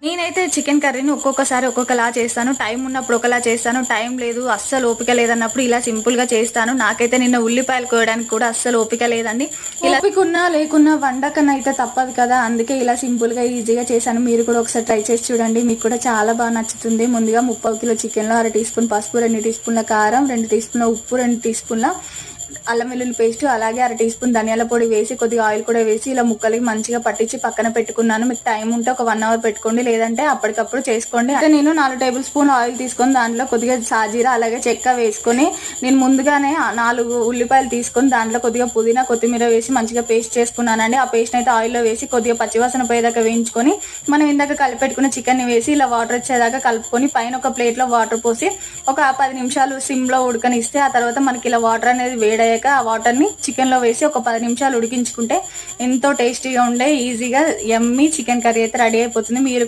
నేనైతే చికెన్ కర్రీని ఒక్కొక్కసారి ఒక్కొక్కలా చేస్తాను. టైం ఉన్నప్పుడు ఒకలా చేస్తాను. టైం లేదు, అస్సలు ఓపిక లేదన్నప్పుడు ఇలా సింపుల్‌గా చేస్తాను. నాకైతే నిన్న ఉల్లిపాయలు కోయడానికి కూడా అస్సలు ఓపిక లేదండి. ఓపిక ఉన్నా లేకున్నా వండకనైతే తప్పదు కదా! అందుకే ఇలా సింపుల్‌గా, ఈజీగా చేశాను. మీరు కూడా ఒకసారి ట్రై చేసి చూడండి. మీకు కూడా చాలా బాగా నచ్చుతుంది. ముందుగా 3/4 కిలో చికెన్‌లో 1/2 టీ స్పూన్ పసుపు, 2 టీ స్పూన్ల కారం, 2 టీ స్పూన్ల ఉప్పు, 2 టీ స్పూన్ల అల్లం వెల్లుల్లి పేస్ట్, అలాగే 1/2 టీ స్పూన్ ధనియాల పొడి వేసి కొద్దిగా ఆయిల్ కూడా వేసి ఇలా ముక్కలకి మంచిగా పట్టించి పక్కన పెట్టుకున్నాను. మీకు టైం ఉంటే ఒక 1 అవర్ పెట్టుకోండి, లేదంటే అప్పటికప్పుడు చేసుకోండి. అంటే నేను 4 టేబుల్ స్పూన్ ఆయిల్ తీసుకొని దాంట్లో కొద్దిగా సాజీరా అలాగే చెక్క వేసుకొని నేను ముందుగానే 4 ఉల్లిపాయలు తీసుకొని దాంట్లో కొద్దిగా పుదీనా కొత్తిమీర వేసి మంచిగా పేస్ట్ చేసుకున్నానండి. ఆ పేస్ట్ అయితే ఆయిల్లో వేసి కొద్దిగా పచ్చివాసన పోయేదాకా వేయించుకొని మనం ఇందాక కలిపెట్టుకున్న చికెన్ని వేసి ఇలా వాటర్ వచ్చేదాకా కలుపుకొని పైన ఒక ప్లేట్లో వాటర్ పోసి ఒక 10 నిమిషాలు సిమ్లో ఉడకనిస్తే ఆ తర్వాత మనకి ఇలా వాటర్ అనేది వేడయ్యాక ఆ వాటర్ని చికెన్లో వేసి ఒక 10 నిమిషాలు ఉడికించుకుంటే ఎంతో టేస్టీగా ఉండే ఈజీగా యమ్మీ చికెన్ కర్రీ అయితే రెడీ అయిపోతుంది. మీరు